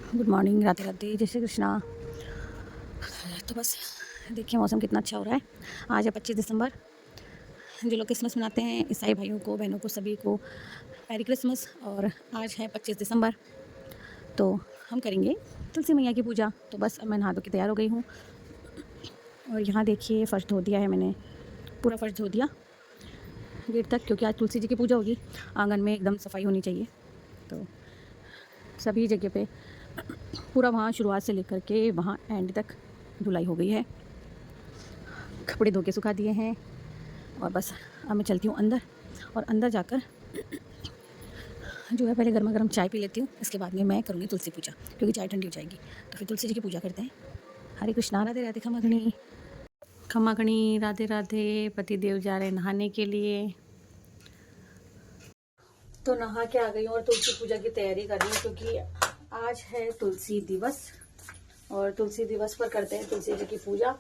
Good morning, Radhe Radhe, जय श्री कृष्णा। तो बस देखिए मौसम कितना अच्छा हो रहा है। आज है 25 दिसंबर। जो लोग क्रिसमस मनाते हैं, ईसाई भाइयों को, बहनों को, सभी को मैरी क्रिसमस। और आज है 25 दिसंबर, तो हम करेंगे तुलसी मैया की पूजा। तो बस अब मैं नहा धो के तैयार हो गई हूँ। और यहाँ देखिए फ़र्श धो दिया है मैंने, पूरा फ़र्श धो दिया गेट तक, क्योंकि आज तुलसी जी की पूजा होगी। आंगन में एकदम सफाई होनी चाहिए। तो सभी जगह पे पूरा वहाँ शुरुआत से लेकर के वहाँ एंड तक धुलाई हो गई है। कपड़े धो के सुखा दिए हैं। और बस अब मैं चलती हूँ अंदर, और अंदर जाकर जो है पहले गर्मा गर्म चाय पी लेती हूँ। इसके बाद में मैं करूँगी तुलसी पूजा, क्योंकि चाय ठंडी हो जाएगी। तो फिर तुलसी जी की पूजा करते हैं। हरे कृष्णा, राधे राधे, खमा घणी खमा घणी, राधे राधे। पति देव जा रहे नहाने के लिए। तो नहा के आ गई हूँ और तुलसी पूजा की तैयारी कर रही हूँ, क्योंकि आज है तुलसी दिवस। और तुलसी दिवस पर करते हैं तुलसी जी की पूजा।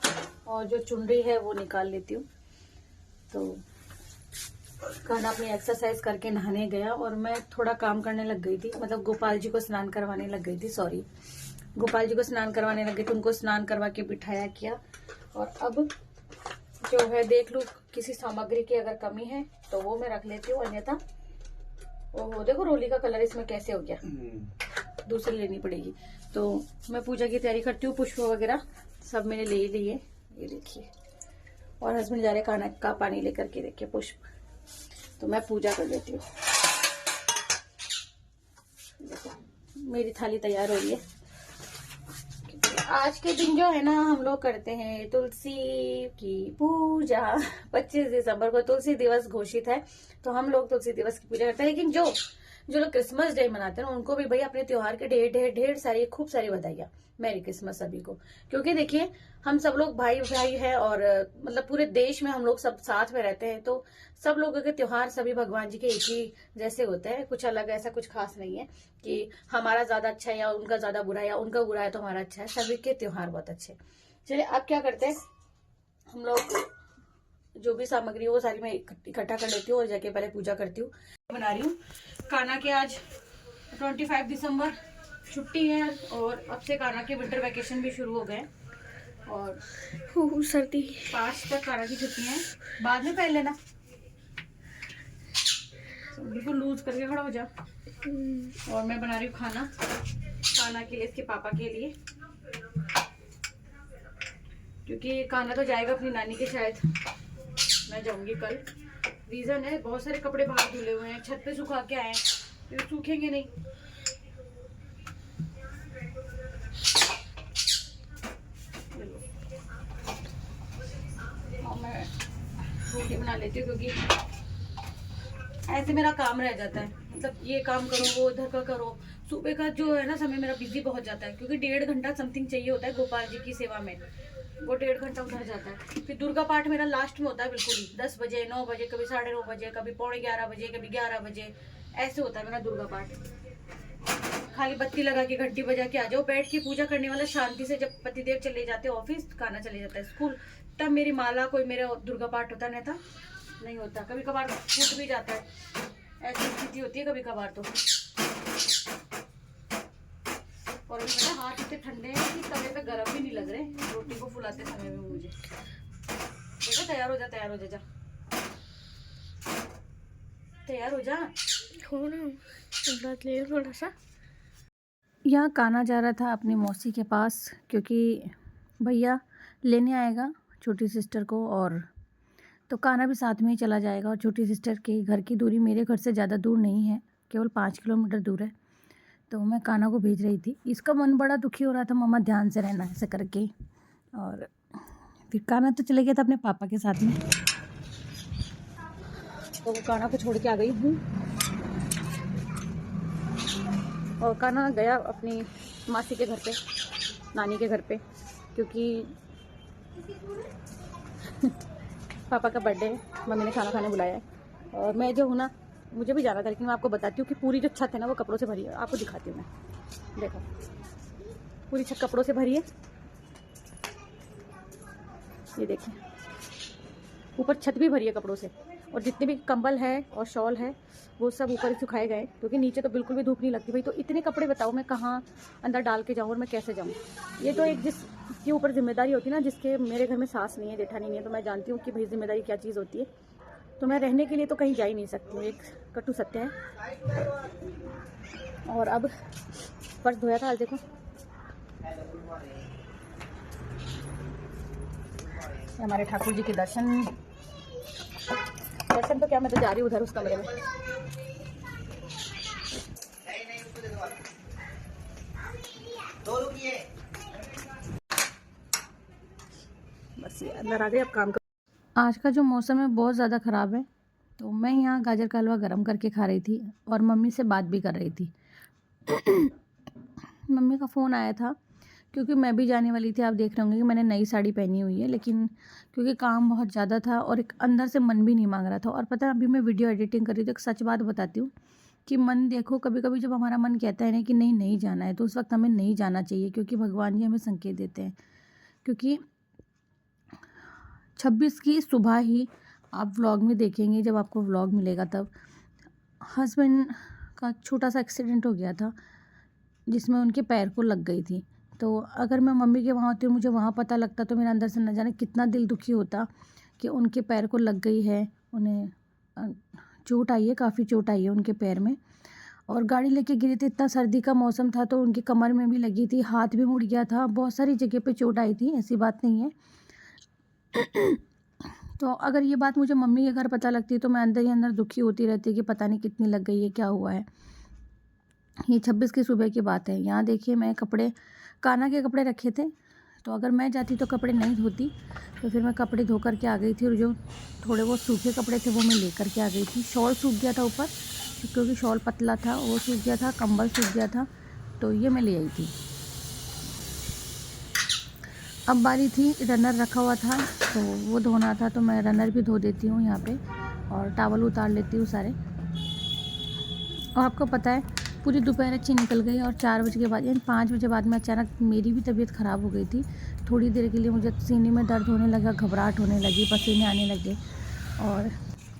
और जो चुनरी है वो निकाल लेती हूँ। तो खाना अपनी एक्सरसाइज करके नहाने गया, और मैं थोड़ा काम करने लग गई थी। मतलब गोपाल जी को स्नान करवाने लग गई थी, सॉरी, गोपाल जी को स्नान करवाने लग गई थी। उनको स्नान करवा के बिठाया किया। और अब जो है देख लूँ किसी सामग्री की अगर कमी है तो वो मैं रख लेती हूँ, अन्यथा ओहो देखो रोली का कलर इसमें कैसे हो गया, दूसरी लेनी पड़ेगी। तो मैं पूजा की तैयारी करती हूँ। पुष्प वगैरह सब मैंने ले लिए, ये देखिए। और हस्बैंड जा रहे खाना का पानी लेकर के, देखिए पुष्प। तो मैं पूजा कर लेती हूँ। देखो मेरी थाली तैयार हो रही है। आज के दिन जो है ना हम लोग करते हैं तुलसी की पूजा। 25 दिसंबर को तुलसी दिवस घोषित है, तो हम लोग तुलसी दिवस की पूजा करते हैं। लेकिन जो लोग क्रिसमस डे मनाते हैं ना, उनको भी भाई अपने त्योहार के ढेर ढेर ढेर सारी खूब सारी बधाइयाँ, मैरी क्रिसमस सभी को। क्योंकि देखिए हम सब लोग भाई भाई है, और मतलब पूरे देश में हम लोग सब साथ में रहते हैं। तो सब लोगों के त्योहार सभी भगवान जी के एक ही जैसे होते हैं, कुछ अलग ऐसा कुछ खास नहीं है कि हमारा ज्यादा अच्छा है या उनका ज्यादा बुरा है, या उनका बुरा है तो हमारा अच्छा है। सभी के त्योहार बहुत अच्छे। चलिए अब क्या करते हैं, हम लोग जो भी सामग्री है वो सारी मैं इकट्ठा कर लेती हूँ और जाके पहले पूजा करती हूँ। बना रही हूँ कान्हा के। आज 25 दिसंबर छुट्टी है, और अब से कान्हा के विंटर वैकेशन भी शुरू हो गए। और सर्दी 5 तक कान्हा की छुट्टी है, बाद में पहन लेना। बिल्कुल लूज करके खड़ा हो जा। और मैं बना रही हूँ खाना कान्हा के लिए, इसके पापा के लिए, क्योंकि कान्हा तो जाएगा अपनी नानी के, शायद मैं जाऊंगी कल। रीजन है बहुत सारे कपड़े बाहर धुले हुए हैं, छत पे सुखा के आए हैं, तो सूखेंगे नहीं। और मैं रोटी बना लेती हूँ, क्योंकि ऐसे मेरा काम रह जाता है। मतलब ये काम करो, वो उधर का करो। सुबह का जो है ना समय मेरा बिजी बहुत जाता है, क्योंकि 1.5 घंटा समथिंग चाहिए होता है गोपाल जी की सेवा में। वो 1.5 घंटा उधर जाता है। फिर दुर्गा पाठ मेरा लास्ट में होता है, बिल्कुल ही 10 बजे, 9 बजे, कभी 9:30 बजे, कभी 11:45 बजे, कभी 11 बजे, ऐसे होता है मेरा दुर्गा पाठ। खाली बत्ती लगा के घंटी बजा के आ जाओ, बैठ के पूजा करने वाला शांति से। जब पतिदेव चले जाते हैं ऑफिस, कान्हा चले जाता है स्कूल, तब मेरी माला कोई मेरा दुर्गा पाठ होता नहीं था, नहीं होता। कभी कभार छूट भी जाता है, ऐसी स्थिति होती है कभी कभार तो। और मेरे हाथ इतने ठंडे हैं कि तवे पे गरम भी नहीं लग रहे रोटी को फुलाते समय में मुझे। देखो तैयार हो जा, तैयार हो जा, जा तैयार हो जा, थोड़ा सा। यहाँ कान्हा जा रहा था अपनी मौसी के पास, क्योंकि भैया लेने आएगा छोटी सिस्टर को, और तो कान्हा भी साथ में ही चला जाएगा। और छोटी सिस्टर के घर की दूरी मेरे घर से ज़्यादा दूर नहीं है, केवल 5 किलोमीटर दूर है। तो मैं कान्हा को भेज रही थी। इसका मन बड़ा दुखी हो रहा था, मम्मा ध्यान से रहना ऐसे करके। और फिर कान्हा तो चले गया था अपने पापा के साथ में, तो वो कान्हा को छोड़ के आ गई हूँ। और कान्हा गया अपनी मासी के घर पे, नानी के घर पे, क्योंकि पापा का बर्थडे है। मम्मी ने खाना खाने बुलाया है। और मैं जो हूँ ना, मुझे भी जाना था, लेकिन मैं आपको बताती हूँ कि पूरी जो छत है ना वो कपड़ों से भरी है। आपको दिखाती हूँ मैं, देखो पूरी छत कपड़ों से भरी है। ये देखिए ऊपर छत भी भरी है कपड़ों से। और जितने भी कंबल है और शॉल है वो सब ऊपर ही सुखाए गए, क्योंकि नीचे तो बिल्कुल भी धूप नहीं लगती भाई। तो इतने कपड़े बताओ मैं कहाँ अंदर डाल के जाऊँ और मैं कैसे जाऊँ। ये तो एक जिसके ऊपर जिम्मेदारी होती है ना, जिसके मेरे घर में सास नहीं है, जेठानी नहीं है, तो मैं जानती हूँ कि भाई जिम्मेदारी क्या चीज़ होती है। तो मैं रहने के लिए तो कहीं जा ही नहीं सकती हूँ, एक कटु सत्य है। और अब फर्श धोया था, आज देखो हमारे ठाकुर जी के दर्शन तो क्या, मैं तो जा रही हूँ उधर उस कमरे में। बस ये अंदर आ गए, अब काम कर। आज का जो मौसम है बहुत ज़्यादा ख़राब है, तो मैं यहाँ गाजर का हलवा गर्म करके खा रही थी और मम्मी से बात भी कर रही थी। मम्मी का फ़ोन आया था, क्योंकि मैं भी जाने वाली थी। आप देख रहे होंगे कि मैंने नई साड़ी पहनी हुई है, लेकिन क्योंकि काम बहुत ज़्यादा था और एक अंदर से मन भी नहीं मांग रहा था। और पता है, अभी मैं वीडियो एडिटिंग कर रही थी। एक सच बात बताती हूँ कि मन, देखो कभी कभी जब हमारा मन कहता है ना कि नहीं नहीं जाना है, तो उस वक्त हमें नहीं जाना चाहिए, क्योंकि भगवान जी हमें संकेत देते हैं। क्योंकि 26 की सुबह ही आप व्लॉग में देखेंगे, जब आपको व्लॉग मिलेगा तब, हस्बैंड का छोटा सा एक्सीडेंट हो गया था, जिसमें उनके पैर को लग गई थी। तो अगर मैं मम्मी के वहाँ होती हूँ, मुझे वहाँ पता लगता, तो मेरे अंदर से न जाने कितना दिल दुखी होता कि उनके पैर को लग गई है, उन्हें चोट आई है, काफ़ी चोट आई है उनके पैर में। और गाड़ी लेके गिरे थे, इतना सर्दी का मौसम था, तो उनकी कमर में भी लगी थी, हाथ भी मुड़ गया था, बहुत सारी जगह पे चोट आई थी, ऐसी बात नहीं है। तो अगर ये बात मुझे मम्मी के घर पता लगती, तो मैं अंदर ही अंदर दुखी होती रहती कि पता नहीं कितनी लग गई है, क्या हुआ है। ये 26 की सुबह की बात है। यहाँ देखिए, मैं कपड़े, कान्हा के कपड़े रखे थे, तो अगर मैं जाती तो कपड़े नहीं धोती, तो फिर मैं कपड़े धो कर के आ गई थी। और जो थोड़े बहुत सूखे कपड़े थे वो मैं लेकर के आ गई थी। शॉल सूख गया था ऊपर, क्योंकि शॉल पतला था, वो सूख गया था, कंबल सूख गया था, तो ये मैं ले आई थी। अब बारी थी, रनर रखा हुआ था तो वो धोना था, तो मैं रनर भी धो देती हूँ यहाँ पे, और टावल उतार लेती हूँ सारे। और आपको पता है, पूरी दोपहर अच्छी निकल गई, और 4 बजे के बाद, यानी 5 बजे बाद में अचानक मेरी भी तबीयत ख़राब हो गई थी। थोड़ी देर के लिए मुझे सीने में दर्द होने लगा, घबराहट होने लगी, पसीने आने लगे, और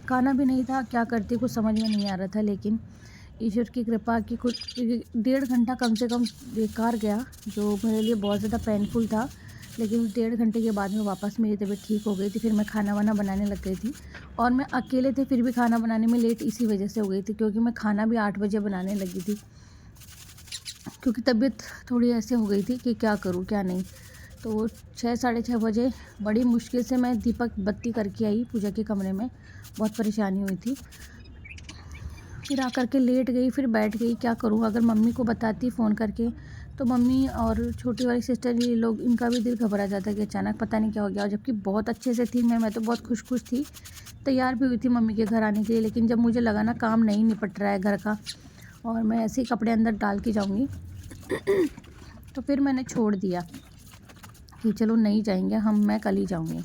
खाना भी नहीं था, क्या करती कुछ समझ में नहीं आ रहा था। लेकिन ईश्वर की कृपा की कुछ 1.5 घंटा कम से कम बेकार गया, जो मेरे लिए बहुत ज़्यादा पेनफुल था। लेकिन उस 1.5 घंटे के बाद में वापस मेरी तबीयत ठीक हो गई थी। फिर मैं खाना वाना बनाने लग गई थी, और मैं अकेले थे, फिर भी खाना बनाने में लेट इसी वजह से हो गई थी, क्योंकि मैं खाना भी 8 बजे बनाने लगी थी, क्योंकि तबीयत थोड़ी ऐसे हो गई थी कि क्या करूँ क्या नहीं। तो 6 साढ़े 6 बजे बड़ी मुश्किल से मैं दीपक बत्ती करके आई पूजा के कमरे में, बहुत परेशानी हुई थी। फिर आकर के लेट गई, फिर बैठ गई, क्या करूँ। अगर मम्मी को बताती फ़ोन करके, तो मम्मी और छोटी वाली सिस्टर, ये लोग, इनका भी दिल घबरा जाता कि अचानक पता नहीं क्या हो गया। और जबकि बहुत अच्छे से थी मैं तो बहुत खुश थी, तैयार भी हुई थी मम्मी के घर आने के लिए। लेकिन जब मुझे लगा ना काम नहीं निपट रहा है घर का, और मैं ऐसे ही कपड़े अंदर डाल के जाऊँगी, तो फिर मैंने छोड़ दिया कि चलो नहीं जाएंगे हम, मैं कल ही जाऊँगी।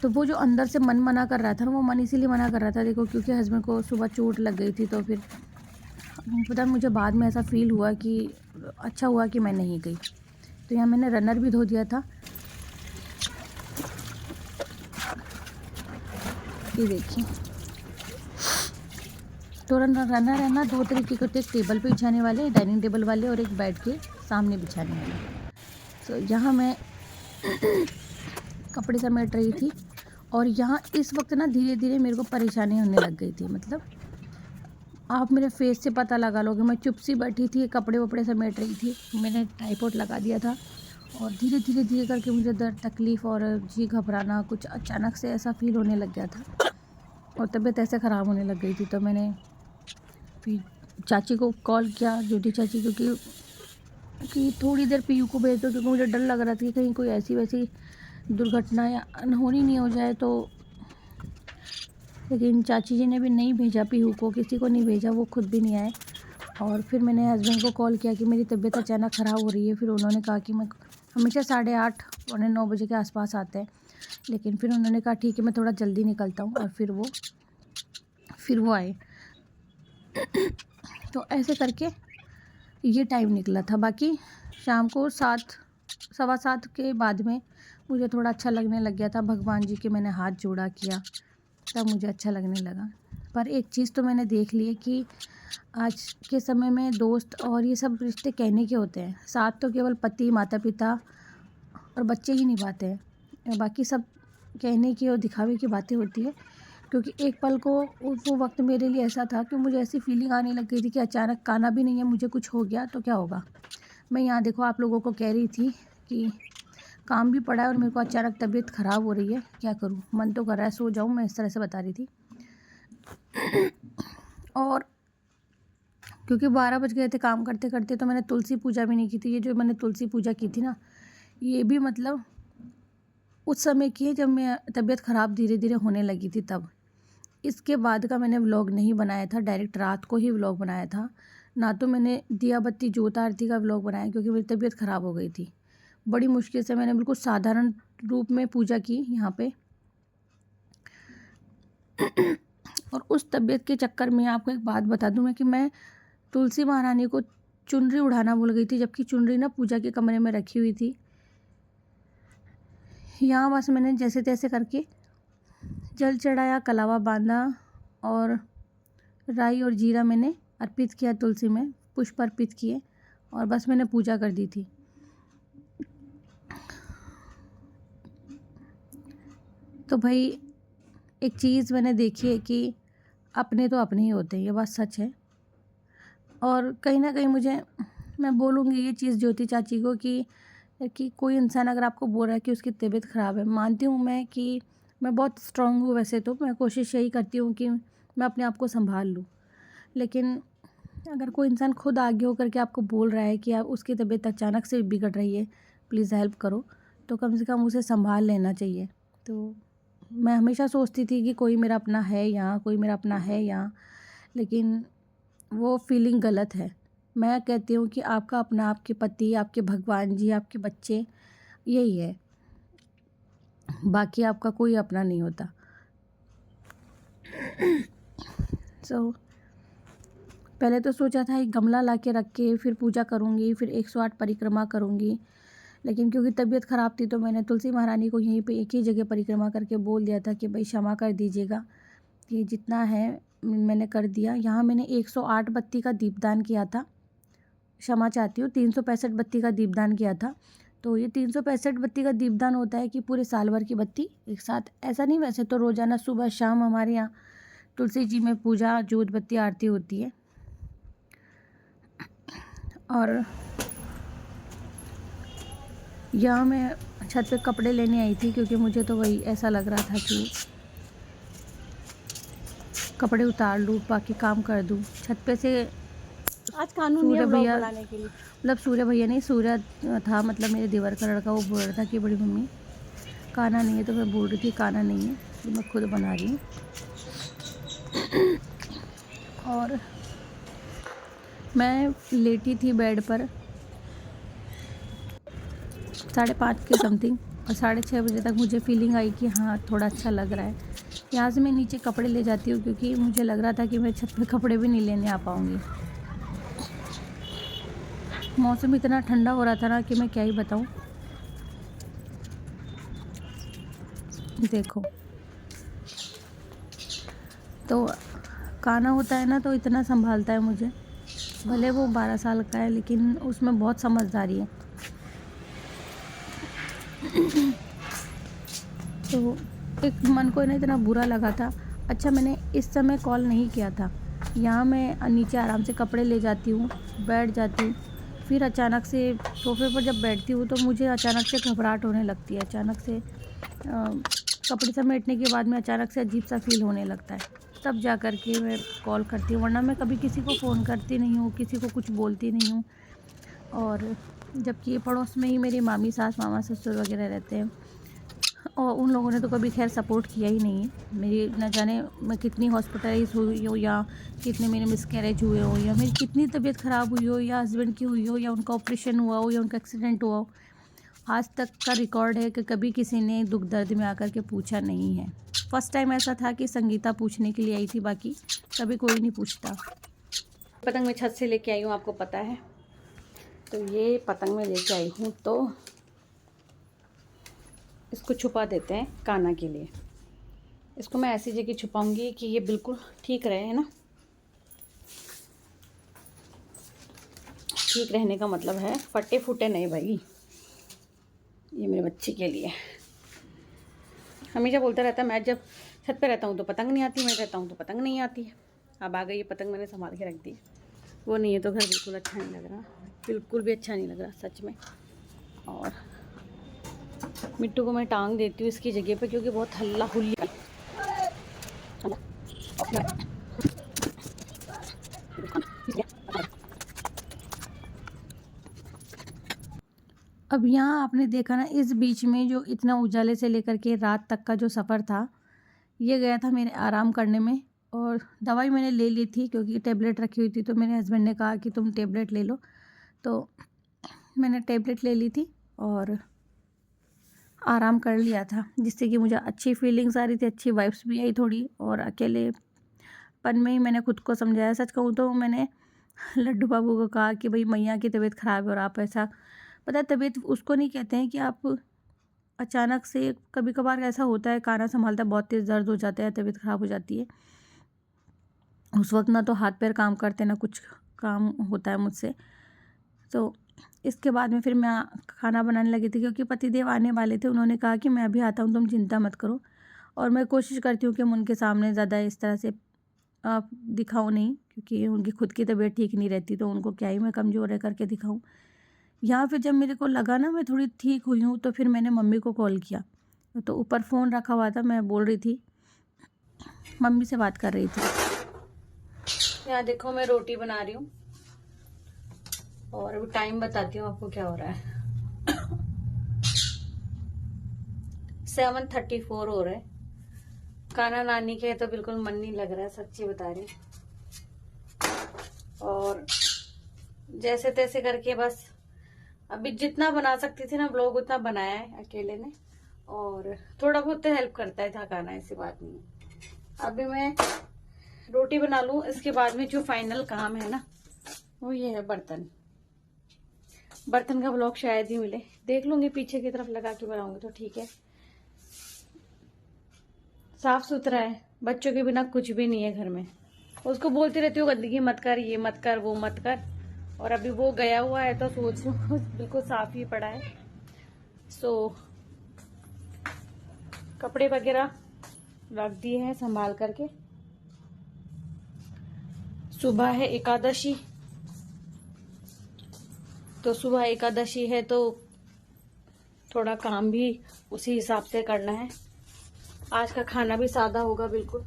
तो वो जो अंदर से मन मना कर रहा था ना, वो मन इसीलिए मना कर रहा था, देखो, क्योंकि हस्बैंड को सुबह चोट लग गई थी। तो फिर पता है, मुझे बाद में ऐसा फ़ील हुआ कि अच्छा हुआ कि मैं नहीं गई। तो यहाँ मैंने रनर भी धो दिया था, ये देखिए। तो रनर है ना, 2 तरीके के होते हैं, एक टेबल पे बिछाने वाले, डाइनिंग टेबल वाले, और एक बेड के सामने बिछाने वाले। तो यहाँ मैं कपड़े समेट रही थी, और यहाँ इस वक्त ना धीरे धीरे मेरे को परेशानी होने लग गई थी। मतलब आप मेरे फेस से पता लगा लोगे, मैं चुप सी बैठी थी, कपड़े वपड़े समेट रही थी, मैंने ट्राइपॉड लगा दिया था, और धीरे धीरे करके मुझे दर्द, तकलीफ़ और जी घबराना, कुछ अचानक से ऐसा फ़ील होने लग गया था, और तबीयत ऐसे ख़राब होने लग गई थी। तो मैंने फिर चाची को कॉल किया, ज्योति चाची को, कि थोड़ी देर पीयू को भेज दो, क्योंकि मुझे डर लग रहा था कि कहीं कोई ऐसी वैसी दुर्घटना या अनहोनी नहीं हो जाए। तो लेकिन चाची जी ने भी नहीं भेजा पीहू को, किसी को नहीं भेजा, वो खुद भी नहीं आए। और फिर मैंने हस्बैंड को कॉल किया कि मेरी तबीयत अचानक ख़राब हो रही है। फिर उन्होंने कहा कि मैं हमेशा 8:30 पौने 9 बजे के आसपास आते हैं, लेकिन फिर उन्होंने कहा ठीक है मैं थोड़ा जल्दी निकलता हूँ, और फिर वो आए। तो ऐसे करके ये टाइम निकला था। बाकी शाम को 7, सवा 7 के बाद में मुझे थोड़ा अच्छा लगने लग गया था। भगवान जी के मैंने हाथ जोड़ा किया, तब मुझे अच्छा लगने लगा। पर एक चीज़ तो मैंने देख ली है कि आज के समय में दोस्त और ये सब रिश्ते कहने के होते हैं। साथ तो केवल पति, माता-पिता और बच्चे ही निभाते हैं। बाकी सब कहने की और दिखावे की बातें होती है। क्योंकि एक पल को वो वक़्त मेरे लिए ऐसा था कि मुझे ऐसी फ़ीलिंग आने लग गई थी कि अचानक काना भी नहीं है, मुझे कुछ हो गया तो क्या होगा? मैं यहाँ देखो आप लोगों को कह रही थी कि काम भी पड़ा है और मेरे को अचानक तबीयत ख़राब हो रही है, क्या करूँ? मन तो कर रहा है सो जाऊँ, मैं इस तरह से बता रही थी। और क्योंकि 12 बज गए थे काम करते-करते, तो मैंने तुलसी पूजा भी नहीं की थी। ये जो मैंने तुलसी पूजा की थी ना, ये भी मतलब उस समय की है जब मैं तबीयत ख़राब धीरे-धीरे होने लगी थी तब। इसके बाद का मैंने व्लॉग नहीं बनाया था, डायरेक्ट रात को ही व्लॉग बनाया था। ना तो मैंने दिया बत्ती जोत आरती का व्लॉग बनाया क्योंकि मेरी तबीयत ख़राब हो गई थी। बड़ी मुश्किल से मैंने बिल्कुल साधारण रूप में पूजा की यहाँ पे। और उस तबीयत के चक्कर में आपको एक बात बता दूँ मैं कि मैं तुलसी महारानी को चुनरी उड़ाना भूल गई थी, जबकि चुनरी ना पूजा के कमरे में रखी हुई थी। यहाँ बस मैंने जैसे तैसे करके जल चढ़ाया, कलावा बांधा और राई और जीरा मैंने अर्पित किया तुलसी में, पुष्प अर्पित किए और बस मैंने पूजा कर दी थी। तो भाई एक चीज़ मैंने देखी है कि अपने तो अपने ही होते हैं, ये बात सच है। और कहीं ना कहीं मैं बोलूँगी ये चीज़ ज्योति चाची को कि कोई इंसान अगर आपको बोल रहा है कि उसकी तबीयत ख़राब है, मानती हूँ मैं कि मैं बहुत स्ट्रांग हूँ, वैसे तो मैं कोशिश यही करती हूँ कि मैं अपने आप को संभाल लूँ। लेकिन अगर कोई इंसान खुद आगे होकर के आपको बोल रहा है कि आप उसकी तबीयत अचानक से बिगड़ रही है, प्लीज़ हेल्प करो, तो कम से कम उसे संभाल लेना चाहिए। तो मैं हमेशा सोचती थी कि कोई मेरा अपना है यहाँ, कोई मेरा अपना है यहाँ, लेकिन वो फीलिंग गलत है। मैं कहती हूँ कि आपका अपना आपके पति, आपके भगवान जी, आपके बच्चे, यही है। बाकी आपका कोई अपना नहीं होता। सो पहले तो सोचा था एक गमला ला के रख के फिर पूजा करूँगी, फिर 108 परिक्रमा करूँगी। लेकिन क्योंकि तबीयत ख़राब थी तो मैंने तुलसी महारानी को यहीं पे एक ही जगह परिक्रमा करके बोल दिया था कि भाई क्षमा कर दीजिएगा, कि जितना है मैंने कर दिया। यहाँ मैंने 108 बत्ती का दीपदान किया था, क्षमा चाहती हूँ, 365 बत्ती का दीपदान किया था। तो ये 365 बत्ती का दीपदान होता है कि पूरे साल भर की बत्ती एक साथ, ऐसा नहीं, वैसे तो रोज़ाना सुबह शाम हमारे यहाँ तुलसी जी में पूजा, जोत बत्ती आरती होती है। और यहाँ मैं छत पे कपड़े लेने आई थी क्योंकि मुझे तो वही ऐसा लग रहा था कि कपड़े उतार लूँ, बाकी काम कर दूँ। छत पे से आज कानूनी सूर्य है व्लॉग भैया, बनाने के लिए। मतलब सूर्य भैया नहीं, सूर्य था, मतलब मेरे देवर का लड़का, वो बोल रहा था कि बड़ी मम्मी खाना नहीं है, तो मैं बोल रही थी खाना नहीं है, तो मैं खुद बना रही हूँ। और मैं लेटी थी बेड पर 5:30 के समथिंग, और 6:30 बजे तक मुझे फीलिंग आई कि हाँ थोड़ा अच्छा लग रहा है। यहाँ से मैं नीचे कपड़े ले जाती हूँ क्योंकि मुझे लग रहा था कि मैं छत पे कपड़े भी नहीं लेने आ पाऊँगी। मौसम इतना ठंडा हो रहा था ना कि मैं क्या ही बताऊँ। देखो, तो काना होता है ना तो इतना संभालता है मुझे, भले वो 12 साल का है लेकिन उसमें बहुत समझदारी है। तो एक मन को ना इतना बुरा लगा था। अच्छा, मैंने इस समय कॉल नहीं किया था। यहाँ मैं नीचे आराम से कपड़े ले जाती हूँ, बैठ जाती हूँ, फिर अचानक से सोफे पर जब बैठती हूँ तो मुझे अचानक से घबराहट होने लगती है। अचानक से कपड़े समेटने के बाद में अचानक से अजीब सा फील होने लगता है, तब जा कर के मैं कॉल करती हूँ, वरना मैं कभी किसी को फ़ोन करती नहीं हूँ, किसी को कुछ बोलती नहीं हूँ। और जबकि ये पड़ोस में ही मेरी मामी सास, मामा ससुर वगैरह रहते हैं, और उन लोगों ने तो कभी खैर सपोर्ट किया ही नहीं है। मेरी न जाने मैं कितनी हॉस्पिटलाइज हुई हो, या कितने मेरे मिसकैरेज हुए हो, या मेरी कितनी तबीयत ख़राब हुई हो, या हस्बैंड की हुई हो, या उनका ऑपरेशन हुआ हो, या उनका एक्सीडेंट हुआ हो, आज तक का रिकॉर्ड है कि कभी किसी ने दुख दर्द में आकर के पूछा नहीं है। फर्स्ट टाइम ऐसा था कि संगीता पूछने के लिए आई थी, बाकी कभी कोई नहीं पूछता। पतंग मैं छत से लेके आई हूँ, आपको पता है। तो ये पतंग मैं लेके आई हूँ, तो इसको छुपा देते हैं काना के लिए। इसको मैं ऐसी जगह छुपाऊंगी कि ये बिल्कुल ठीक रहे, है ना। ठीक रहने का मतलब है फटे फूटे नहीं भाई। ये मेरे बच्चे के लिए हमेशा बोलता रहता है, मैं जब छत पे रहता हूँ तो पतंग नहीं आती, मैं रहता हूँ तो पतंग नहीं आती है। अब आ गई ये पतंग, मैंने संभाल के रख दी। वो नहीं है तो घर बिल्कुल अच्छा नहीं लग रहा, बिल्कुल भी अच्छा नहीं लग रहा सच में। और मिट्टू को मैं टांग देती हूँ इसकी जगह पे, क्योंकि बहुत हल्ला हुल्ला। अब यहाँ आपने देखा ना, इस बीच में जो इतना उजाले से लेकर के रात तक का जो सफ़र था, ये गया था मेरे आराम करने में। और दवाई मैंने ले ली थी, क्योंकि टेबलेट रखी हुई थी, तो मेरे हस्बैंड ने कहा कि तुम टेबलेट ले लो, तो मैंने टेबलेट ले ली थी और आराम कर लिया था, जिससे कि मुझे अच्छी फीलिंग्स आ रही थी, अच्छी वाइब्स भी आई थोड़ी। और अकेलेपन में ही मैंने खुद को समझाया। सच कहूँ तो मैंने लड्डू बाबू को कहा कि भाई मैया की तबीयत ख़राब है और आप ऐसा, पता है तबीयत उसको नहीं कहते हैं कि आप अचानक से, कभी कभार ऐसा होता है, खाना संभालता बहुत तेज़ दर्द हो जाता है, तबीयत ख़राब हो जाती है, उस वक्त ना तो हाथ पैर काम करते, ना कुछ काम होता है मुझसे। तो इसके बाद में फिर मैं खाना बनाने लगी थी, क्योंकि पतिदेव आने वाले थे। उन्होंने कहा कि मैं अभी आता हूँ, तुम चिंता मत करो। और मैं कोशिश करती हूँ कि मैं उनके सामने ज़्यादा इस तरह से दिखाऊँ नहीं, क्योंकि उनकी खुद की तबीयत ठीक नहीं रहती, तो उनको क्या ही मैं कमज़ोर है करके दिखाऊँ। यहाँ फिर जब मेरे को लगा ना मैं थोड़ी ठीक हुई हूँ, तो फिर मैंने मम्मी को कॉल किया। तो ऊपर फ़ोन रखा हुआ था, मैं बोल रही थी, मम्मी से बात कर रही थी। यहाँ देखो मैं रोटी बना रही हूँ, और अभी टाइम बताती हूँ आपको क्या हो रहा है। 7:34 हो रहा है। खाना नानी के तो बिल्कुल मन नहीं लग रहा है, सच्ची बता रही। और जैसे तैसे करके बस अभी जितना बना सकती थी ना ब्लॉग, उतना बनाया है अकेले ने। और थोड़ा बहुत तो हेल्प करता है, थकाना ऐसी बात नहीं है। अभी मैं रोटी बना लूं, इसके बाद में जो फाइनल काम है ना, वो ये है बर्तन। बर्तन का ब्लॉग शायद ही मिले, देख लूंगी, पीछे की तरफ लगा के बनाऊंगी तो ठीक है। साफ सुथरा है, बच्चों के बिना कुछ भी नहीं है घर में। उसको बोलती रहती हूँ गंदगी मत कर, ये मत कर, वो मत कर। और अभी वो गया हुआ है तो सोच रही बिल्कुल साफ ही पड़ा है। सो कपड़े वगैरह रख दिए हैं संभाल करके। सुबह है एकादशी, तो सुबह एकादशी है तो थोड़ा काम भी उसी हिसाब से करना है। आज का खाना भी सादा होगा बिल्कुल,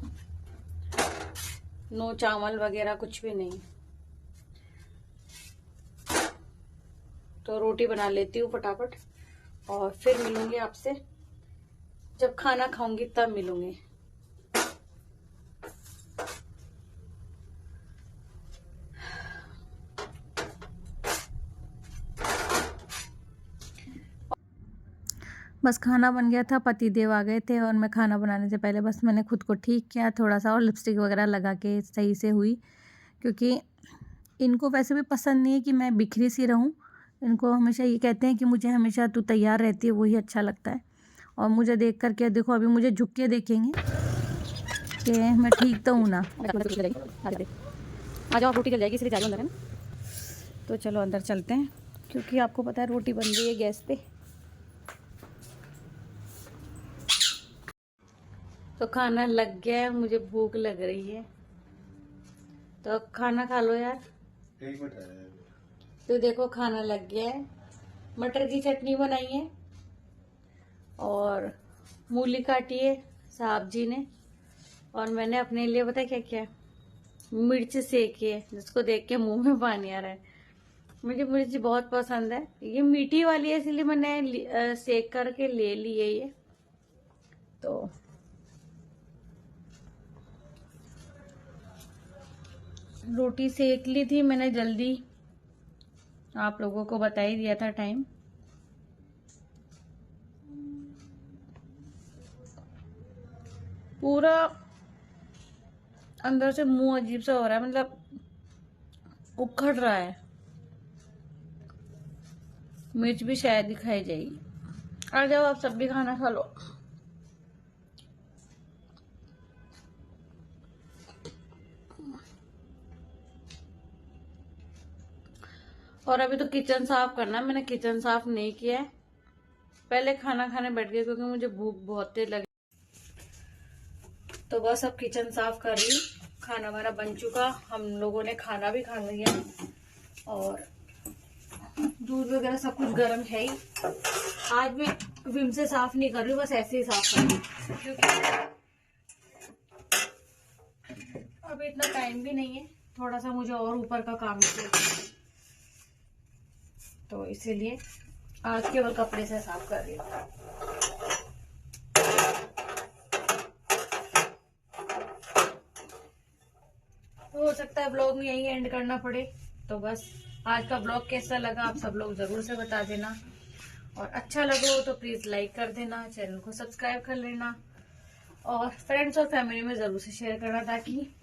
नो चावल वगैरह कुछ भी नहीं। तो रोटी बना लेती हूँ फटाफट, और फिर मिलूंगी आपसे। जब खाना खाऊंगी तब मिलूंगी। बस खाना बन गया था, पतिदेव आ गए थे, और मैं खाना बनाने से पहले बस मैंने खुद को ठीक किया थोड़ा सा, और लिपस्टिक वगैरह लगा के सही से हुई। क्योंकि इनको वैसे भी पसंद नहीं है कि मैं बिखरी सी रहूं। इनको हमेशा ये कहते हैं कि मुझे हमेशा तू तैयार रहती है, वही अच्छा लगता है। और मुझे देख करके देखो, अभी मुझे झुक के देखेंगे कि मैं ठीक तो हूँ ना। आ जाओ, रोटी जल जाएगी इसलिए जा रही हूँ अंदर, है ना। तो चलो अंदर चलते हैं, क्योंकि आपको पता है रोटी बन रही है गैस पे। तो खाना लग गया है, मुझे भूख लग रही है, तो खाना खा लो यार। तो देखो खाना लग गया है, मटर की चटनी बनाई है, और मूली काटी है साहब जी ने, और मैंने अपने लिए पता है क्या किया, मिर्च सेकी है, जिसको देख के मुंह में पानी आ रहा है। मुझे मिर्च बहुत पसंद है, ये मीठी वाली है इसलिए मैंने सेक करके ले ली है ये। तो रोटी सेक ली थी मैंने जल्दी, आप लोगों को बता ही दिया था टाइम। पूरा अंदर से मुंह अजीब सा हो रहा है, मतलब उखड़ रहा है। मिर्च भी शायद ही खाई जाएगी। आ जाओ आप सब भी खाना खा लो। और अभी तो किचन साफ करना है, मैंने किचन साफ नहीं किया है। पहले खाना खाने बैठ गई क्योंकि मुझे भूख बहुत तेज लगी। तो बस अब किचन साफ कर रही हूँ। खाना हमारा बन चुका, हम लोगों ने खाना भी खा लिया और दूध वगैरह सब कुछ गर्म है ही। आज मैं विम से साफ नहीं कर रही हूँ, बस ऐसे ही साफ कर रही हूँ क्योंकि अभी इतना टाइम भी नहीं है, थोड़ा सा मुझे और ऊपर का काम चाहिए, तो इसीलिए आज केवल कपड़े से साफ कर रही हूँ। हो सकता है ब्लॉग में यही एंड करना पड़े। तो बस आज का ब्लॉग कैसा लगा आप सब लोग जरूर से बता देना, और अच्छा लगा हो तो प्लीज लाइक कर देना, चैनल को सब्सक्राइब कर लेना और फ्रेंड्स और फैमिली में जरूर से शेयर करना ताकि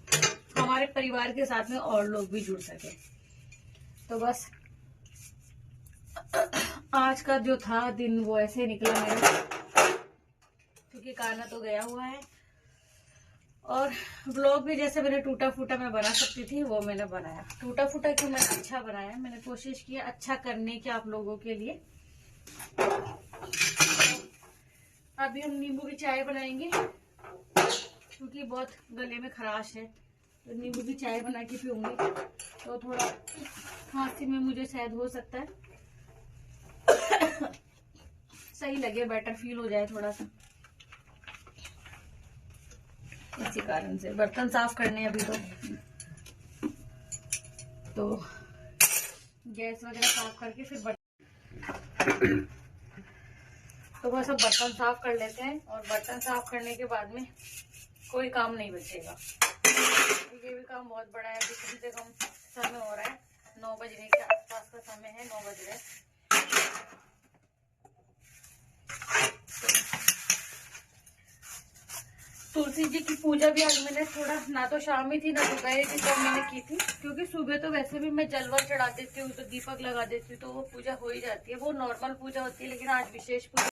हमारे परिवार के साथ में और लोग भी जुड़ सके। तो बस आज का जो था दिन वो ऐसे निकला मेरा, क्योंकि कान्हा तो गया हुआ है और ब्लॉग भी जैसे मैंने टूटा फूटा मैं बना सकती थी वो मैंने बनाया। टूटा फूटा क्यों, मैंने अच्छा बनाया, मैंने कोशिश की अच्छा करने की आप लोगों के लिए। अभी हम नींबू की चाय बनाएंगे क्योंकि बहुत गले में खराश है, तो नींबू की चाय बना के पीऊंगी तो थोड़ा खांसी में मुझे शायद हो सकता है सही लगे, बेटर फील हो जाए थोड़ा सा, इसी कारण से। बर्तन साफ करने अभी तो गैस वगैरह साफ करके फिर तो बस अब बर्तन साफ कर लेते हैं और बर्तन साफ करने के बाद में कोई काम नहीं बचेगा। ये भी काम बहुत बड़ा है, अभी कम से कम समय हो रहा है 9 बजने के आसपास का समय है, 9 बज रहे। तुलसी जी की पूजा भी आज मैंने थोड़ा, ना तो शाम ही थी ना दोपहर की, तब मैंने की थी क्योंकि सुबह तो वैसे भी मैं जलवर चढ़ा देती हूँ तो दीपक लगा देती हूँ तो वो पूजा हो ही जाती है, वो नॉर्मल पूजा होती है, लेकिन आज विशेष पूजा